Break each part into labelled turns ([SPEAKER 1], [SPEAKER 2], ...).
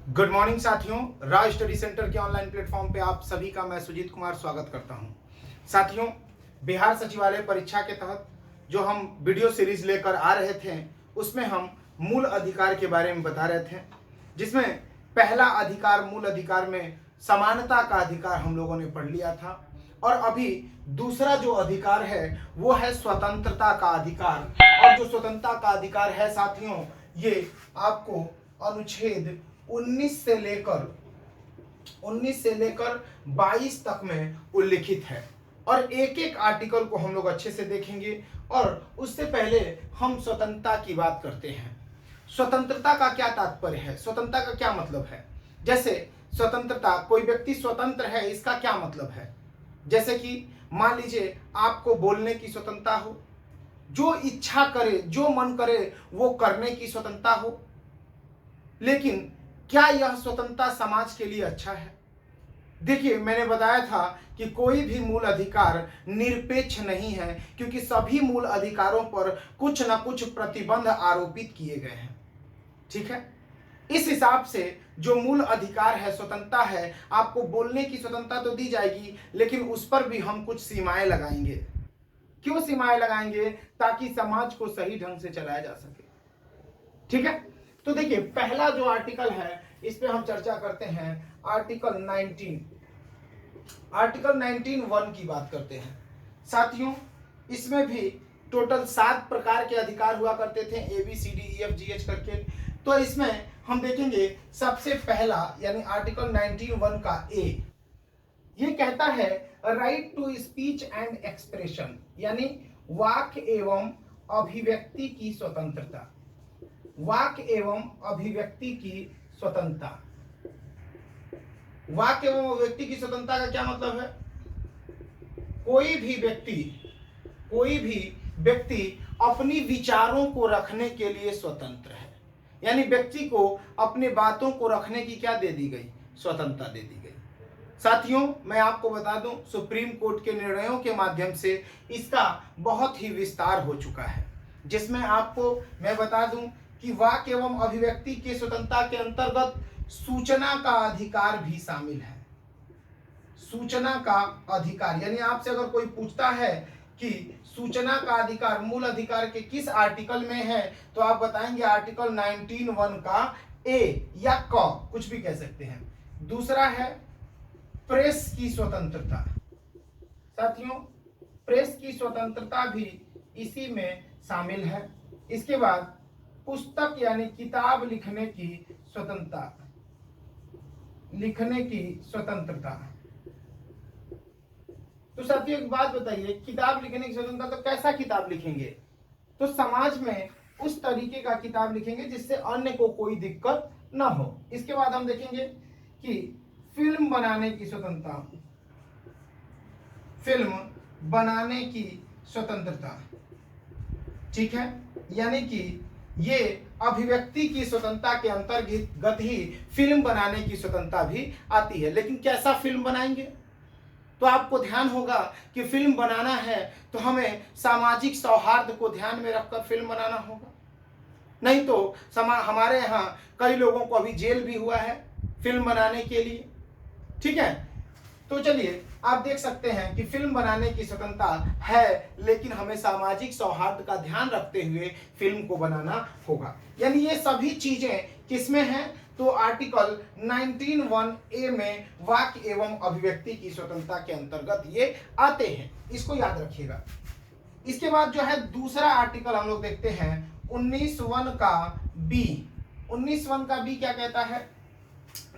[SPEAKER 1] Good morning साथियों, राज study centre के online platform पे आप सभी का मैं सुजीत कुमार स्वागत करता हूं। साथियों, बिहार सचिवालय परीक्षा के तहत जो हम वीडियो सीरीज लेकर आ रहे थे उसमें हम मूल अधिकार के बारे में बता रहे थे, जिसमें पहला अधिकार मूल अधिकार में समानता का अधिकार हम लोगों ने पढ़ लिया था और अभी दूसरा जो अधिकार है वो है स्वतंत्रता का अधिकार। और जो स्वतंत्रता का अधिकार है साथियों, ये आपको अनुच्छेद 19 से लेकर 22 तक में उल्लिखित है और एक एक आर्टिकल को हम लोग अच्छे से देखेंगे। और उससे पहले हम स्वतंत्रता की बात करते हैं। स्वतंत्रता का क्या तात्पर्य है, स्वतंत्रता का क्या मतलब है। जैसे स्वतंत्रता, कोई व्यक्ति स्वतंत्र है, इसका क्या मतलब है। जैसे कि मान लीजिए आपको बोलने की स्वतंत्रता हो, जो इच्छा करे जो मन करे वो करने की स्वतंत्रता हो, लेकिन क्या यह स्वतंत्रता समाज के लिए अच्छा है। देखिए, मैंने बताया था कि कोई भी मूल अधिकार निरपेक्ष नहीं है, क्योंकि सभी मूल अधिकारों पर कुछ न कुछ प्रतिबंध आरोपित किए गए हैं। ठीक है, इस हिसाब से जो मूल अधिकार है, स्वतंत्रता है, आपको बोलने की स्वतंत्रता तो दी जाएगी, लेकिन उस पर भी हम कुछ सीमाएं लगाएंगे। क्यों सीमाएं लगाएंगे? ताकि समाज को सही ढंग से चलाया जा सके। ठीक है, तो देखिए पहला जो आर्टिकल है इस पे हम चर्चा करते हैं। आर्टिकल 19(1) की बात करते हैं। साथियों, इसमें भी टोटल 7 प्रकार के अधिकार हुआ करते थे, ABCDEFGH करके। तो इसमें हम देखेंगे सबसे पहला यानी आर्टिकल 19(1) का ए, ये कहता है right to speech and expression, यानी वाक एवं अभिव्यक्ति की स्वतंत्रता। वाक एवं अभिव्यक्ति की स्वतंत्रता। वाक एवं अभिव्यक्ति की स्वतंत्रता का क्या मतलब है? कोई भी व्यक्ति अपनी विचारों को रखने के लिए स्वतंत्र है, यानी व्यक्ति को अपने बातों को रखने की क्या दे दी गई? स्वतंत्रता दे दी गई। साथियों, मैं आपको बता दूं, सुप्रीम कोर्ट के निर्णयों के माध्यम से इसका बहुत ही विस्तार हो चुका है, जिसमें आपको मैं बता दूं कि वाक एवं अभिव्यक्ति की स्वतंत्रता के अंतर्गत सूचना का अधिकार भी शामिल है। सूचना का अधिकार, यानी आपसे अगर कोई पूछता है कि सूचना का अधिकार मूल अधिकार के किस आर्टिकल में है, तो आप बताएंगे आर्टिकल 19(1) का ए या क, कुछ भी कह सकते हैं। दूसरा है प्रेस की स्वतंत्रता। साथियों, प्रेस की स्वतंत्रता भी इसी में शामिल है। इसके बाद पुस्तक यानी किताब लिखने की स्वतंत्रता। तो साथियों एक बात बताइए, किताब लिखने की स्वतंत्रता, तो कैसा किताब लिखेंगे? तो समाज में उस तरीके का किताब लिखेंगे जिससे अन्य को कोई दिक्कत ना हो। इसके बाद हम देखेंगे कि फिल्म बनाने की स्वतंत्रता। फिल्म बनाने की स्वतंत्रता, ठीक है, यानी कि ये अभिव्यक्ति की स्वतंत्रता के अंतर्गत ही फिल्म बनाने की स्वतंत्रता भी आती है। लेकिन कैसा फिल्म बनाएंगे? तो आपको ध्यान होगा कि फिल्म बनाना है तो हमें सामाजिक सौहार्द को ध्यान में रखकर फिल्म बनाना होगा, नहीं तो हमारे यहाँ कई लोगों को अभी जेल भी हुआ है फिल्म बनाने के लिए। ठीक है, तो चलिए आप देख सकते हैं कि फिल्म बनाने की स्वतंत्रता है, लेकिन हमें सामाजिक सौहार्द का ध्यान रखते हुए फिल्म को बनाना होगा। यानी ये सभी चीजें किसमें हैं? तो आर्टिकल 19(1) में वाक एवं अभिव्यक्ति की स्वतंत्रता के अंतर्गत ये आते हैं, इसको याद रखिएगा। इसके बाद जो है दूसरा आर्टिकल हम लोग देखते हैं 19(1) का बी। 19(1) का बी क्या कहता है?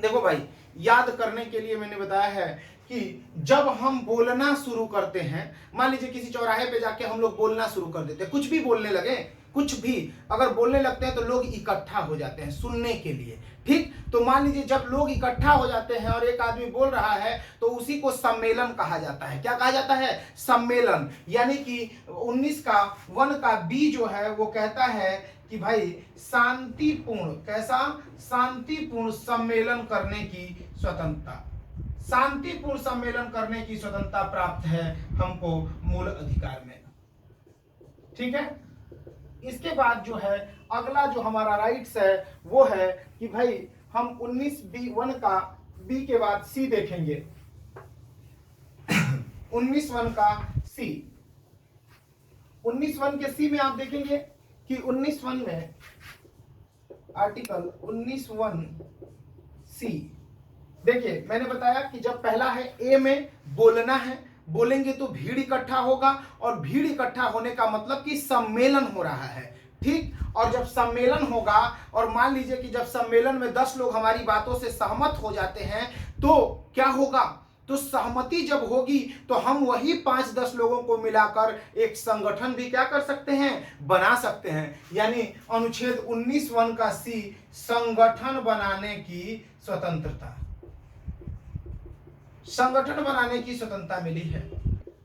[SPEAKER 1] देखो भाई, याद करने के लिए मैंने बताया है कि जब हम बोलना शुरू करते हैं, मान लीजिए किसी चौराहे पे जाके हम लोग बोलना शुरू कर देते हैं, कुछ भी बोलने लगे, कुछ भी अगर बोलने लगते हैं तो लोग इकट्ठा हो जाते हैं सुनने के लिए। ठीक, तो मान लीजिए जब लोग इकट्ठा हो जाते हैं और एक आदमी बोल रहा है तो उसी को सम्मेलन कहा जाता है। क्या कहा जाता है? सम्मेलन। यानी कि 19(1) का बी जो है वो कहता है कि भाई शांतिपूर्ण, कैसा? शांतिपूर्ण सम्मेलन करने की स्वतंत्रता। शांतिपूर्ण सम्मेलन करने की स्वतंत्रता प्राप्त है हमको मूल अधिकार में। ठीक है, इसके बाद जो है अगला जो हमारा राइट्स है वो है कि भाई हम 19(1) का बी के बाद सी देखेंगे। 19(1) का सी, 19(1) के सी में आप देखेंगे कि 19(1) में आर्टिकल 19(1) सी, देखिए मैंने बताया कि जब पहला है ए में बोलना है, बोलेंगे तो भीड़ इकट्ठा होगा, और भीड़ इकट्ठा होने का मतलब कि सम्मेलन हो रहा है, ठीक। और जब सम्मेलन होगा, और मान लीजिए कि जब सम्मेलन में 10 लोग हमारी बातों से सहमत हो जाते हैं, तो क्या होगा, तो सहमति जब होगी तो हम वही 5-10 लोगों को मिलाकर एक संगठन भी क्या कर सकते हैं, बना सकते हैं। यानी अनुच्छेद 19(1) का सी, संगठन बनाने की स्वतंत्रता, संगठन बनाने की स्वतंत्रता मिली है।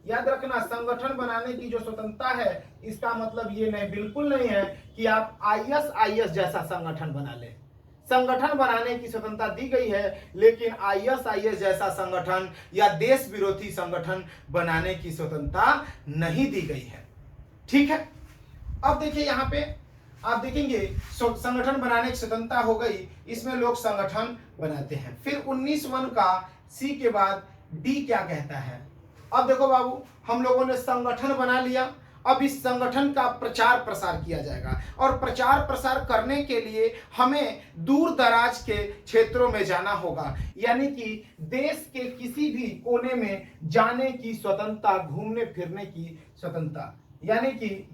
[SPEAKER 1] याद रखना, संगठन बनाने की जो स्वतंत्रता है, इसका मतलब ये नहीं, बिल्कुल नहीं है कि आप आईएस जैसा संगठन बना ले। संगठन बनाने की स्वतंत्रता दी गई है, लेकिन आईएस जैसा संगठन या देश विरोधी संगठन बनाने की स्वतंत्रता नहीं दी गई है, ठीक है। अब देखिए यहाँ पे आप देखेंगे संगठन बनाने की स्वतंत्रता हो गई, इसमें लोग संगठन बनाते हैं। फिर 19(1) का सी के बाद डी क्या कहता है। अब देखो बाबू, हम लोगों ने संगठन बना लिया, अब इस संगठन का प्रचार प्रसार किया जाएगा, और प्रचार प्रसार करने के लिए हमें दूर दराज के क्षेत्रों में जाना होगा, यानी कि देश के किसी भी कोने में जाने की स्वतंत्रता, घूमने फिरने की स्वतंत्रता, यानी कि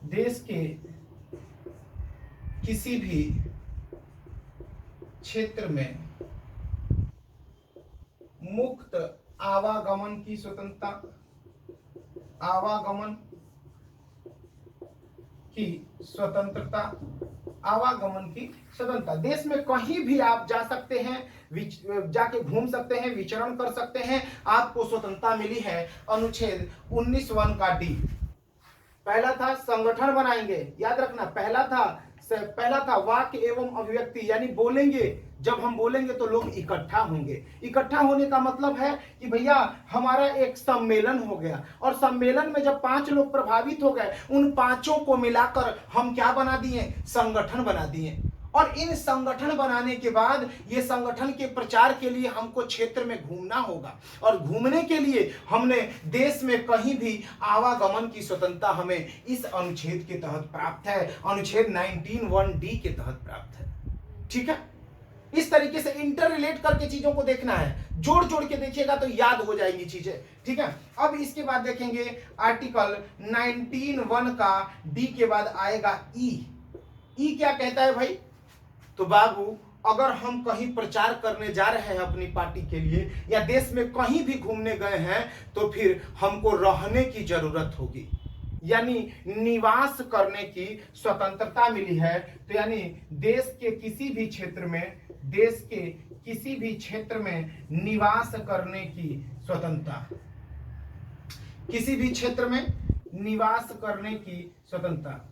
[SPEAKER 1] देश के किसी भी क्षेत्र में मुक्त आवागमन की स्वतंत्रता, आवागमन की स्वतंत्रता, आवागमन की स्वतंत्रता। देश में कहीं भी आप जा सकते हैं, जाके घूम सकते हैं, विचरण कर सकते हैं, आपको स्वतंत्रता मिली है। अनुच्छेद 19(1) का डी, पहला था संगठन बनाएंगे, याद रखना, पहला था वाक्य एवं अभिव्यक्ति, यानी बोलेंगे, जब हम बोलेंगे तो लोग इकट्ठा होंगे। इकट्ठा होने का मतलब है कि भैया हमारा एक सम्मेलन हो गया, और सम्मेलन में जब 5 लोग प्रभावित हो गए, उन 5 को मिलाकर हम क्या बना दिए, संगठन बना दिए। और इन संगठन बनाने के बाद ये संगठन के प्रचार के लिए हमको क्षेत्र में घूमना होगा, और घूमने के लिए हमने देश में कहीं भी आवागमन की स्वतंत्रता हमें इस अनुच्छेद के तहत प्राप्त है, अनुच्छेद 19(1) के तहत प्राप्त है, ठीक है। इस तरीके से इंटर रिलेट करके चीजों को देखना है, जोड़ जोड़ के देखिएगा तो याद हो जाएंगी चीजें, ठीक है। अब इसके बाद देखेंगे आर्टिकल 19(1) का डी के बाद आएगा ई क्या कहता है भाई, तो बाबू अगर हम कहीं प्रचार करने जा रहे हैं अपनी पार्टी के लिए, या देश में कहीं भी घूमने गए हैं, तो फिर हमको रहने की जरूरत होगी, यानी निवास करने की स्वतंत्रता मिली है। तो यानी देश के किसी भी क्षेत्र में, देश के किसी भी क्षेत्र में निवास करने की स्वतंत्रता, किसी भी क्षेत्र में निवास करने की स्वतंत्रता,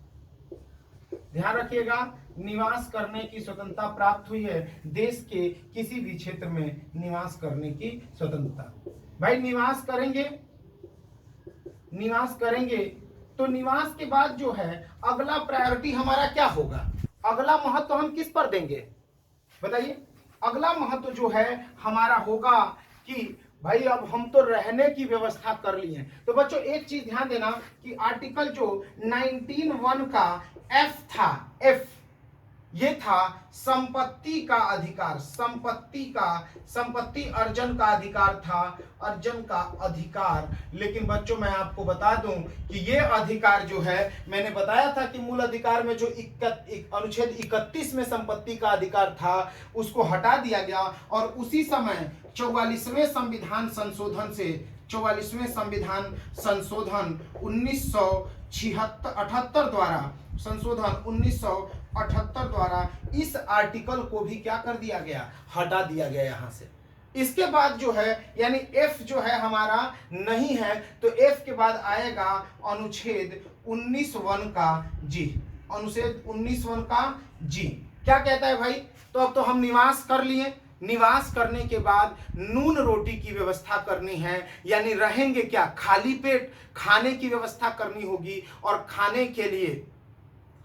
[SPEAKER 1] ध्यान रखिएगा, निवास करने की स्वतंत्रता प्राप्त हुई है, देश के किसी भी क्षेत्र में निवास करने की स्वतंत्रता। भाई निवास करेंगे तो निवास के बाद जो है अगला प्रायोरिटी हमारा क्या होगा, अगला महत्व हम किस पर देंगे बताइए। अगला महत्व जो है हमारा होगा कि भाई अब हम तो रहने की व्यवस्था कर लिए हैं। तो बच्चों एक चीज ध्यान देना कि आर्टिकल जो 19(1) का एफ था, एफ ये था संपत्ति का अधिकार, संपत्ति अर्जन का अधिकार था, अर्जन का अधिकार। लेकिन बच्चों मैं आपको बता दूं कि ये अधिकार जो है, मैंने बताया था कि मूल अधिकार में जो अनुच्छेद 31 में संपत्ति का अधिकार था उसको हटा दिया गया, और उसी समय 44वें संविधान संशोधन से 44वें संविधान संशोधन 1978 द्वारा, संशोधन 1978 द्वारा इस आर्टिकल को भी क्या कर दिया गया, हटा दिया गया यहां से। इसके बाद जो है यानी एफ जो है हमारा नहीं है, तो एफ के बाद आएगा अनुच्छेद 19(1) का जी, अनुच्छेद 19(1) का जी क्या कहता है भाई। तो अब तो हम निवास कर लिए, निवास करने के बाद नून रोटी की व्यवस्था करनी है, यानी रहेंगे क्या, खाली पेट खाने की व्यवस्था करनी होगी, और खाने के लिए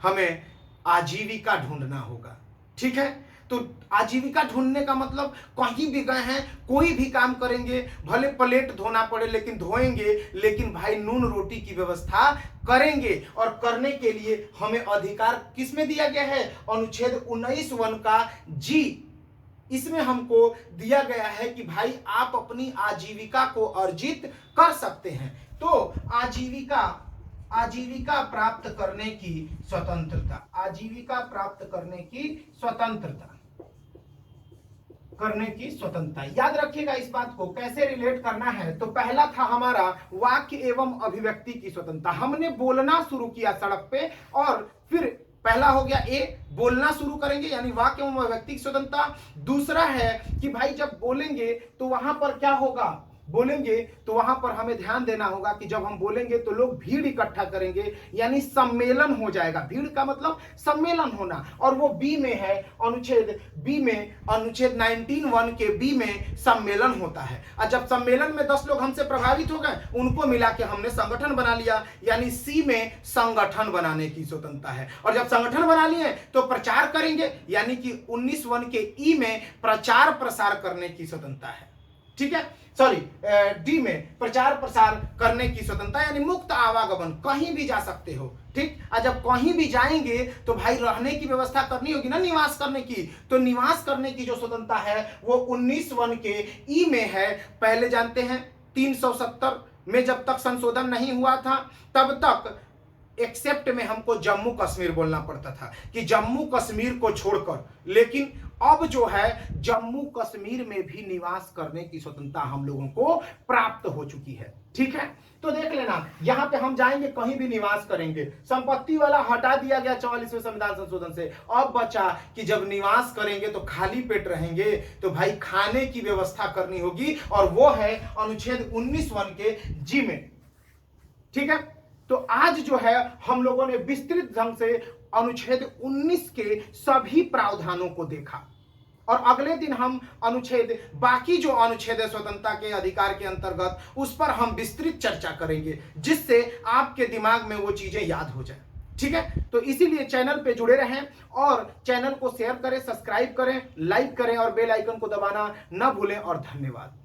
[SPEAKER 1] हमें आजीविका ढूंढना होगा। ठीक है, तो आजीविका ढूंढने का मतलब कहीं भी गए हैं, कोई भी काम करेंगे, भले प्लेट धोना पड़े लेकिन धोएंगे, लेकिन भाई नून रोटी की व्यवस्था करेंगे। और करने के लिए हमें अधिकार किसमें दिया गया है? अनुच्छेद 19(1) का जी, इसमें हमको दिया गया है कि भाई आप अपनी आजीविका को अर्जित कर सकते हैं। तो आजीविका प्राप्त करने की स्वतंत्रता, आजीविका प्राप्त करने की स्वतंत्रता याद रखिएगा। इस बात को कैसे रिलेट करना है, तो पहला था हमारा वाक्य एवं अभिव्यक्ति की स्वतंत्रता। हमने बोलना शुरू किया सड़क पे, और फिर पहला हो गया ए, बोलना शुरू करेंगे यानी वाक्य एवं अभिव्यक्ति की स्वतंत्रता। दूसरा है कि भाई जब बोलेंगे तो वहां पर क्या होगा, बोलेंगे तो वहां पर हमें ध्यान देना होगा कि जब हम बोलेंगे तो लोग भीड़ इकट्ठा करेंगे, यानी सम्मेलन हो जाएगा। भीड़ का मतलब सम्मेलन होना, और वो बी में है, अनुच्छेद 19(1) के बी में सम्मेलन होता है। और जब सम्मेलन में 10 लोग हमसे प्रभावित हो गए, उनको मिला के हमने संगठन बना लिया, यानी सी में संगठन बनाने की स्वतंत्रता है। और जब संगठन बना लिए तो प्रचार करेंगे, यानी कि 19(1) के ई में प्रचार प्रसार करने की स्वतंत्रता है। ठीक है, सॉरी, डी में प्रचार प्रसार करने की स्वतंत्रता, यानी मुक्त आवागमन, कहीं भी जा सकते हो। ठीक, और जब कहीं भी जाएंगे तो भाई रहने की व्यवस्था करनी होगी ना, निवास करने की। तो निवास करने की जो स्वतंत्रता है वो 19(1) के ई में है। पहले जानते हैं 370 में जब तक संशोधन नहीं हुआ था तब तक एक्सेप्ट में हमको जम्मू कश्मीर बोलना पड़ता था कि जम्मू कश्मीर को छोड़कर, लेकिन अब जो है जम्मू कश्मीर में भी निवास करने की स्वतंत्रता हम लोगों को प्राप्त हो चुकी है। ठीक है, तो देख लेना, यहां पे हम जाएंगे कहीं भी निवास करेंगे, संपत्ति वाला हटा दिया गया 44वें संविधान संशोधन से। अब बचा कि जब निवास करेंगे तो खाली पेट रहेंगे, तो भाई खाने की व्यवस्था करनी होगी, और वो है अनुच्छेद 19(1) के जी में। ठीक है, तो आज जो है हम लोगों ने विस्तृत ढंग से अनुच्छेद 19 के सभी प्रावधानों को देखा, और अगले दिन हम बाकी जो अनुच्छेद है स्वतंत्रता के अधिकार के अंतर्गत, उस पर हम विस्तृत चर्चा करेंगे, जिससे आपके दिमाग में वो चीजें याद हो जाए। ठीक है, तो इसीलिए चैनल पे जुड़े रहें, और चैनल को शेयर करें, सब्सक्राइब करें, लाइक करें, और बेल आइकन को दबाना न भूलें। और धन्यवाद।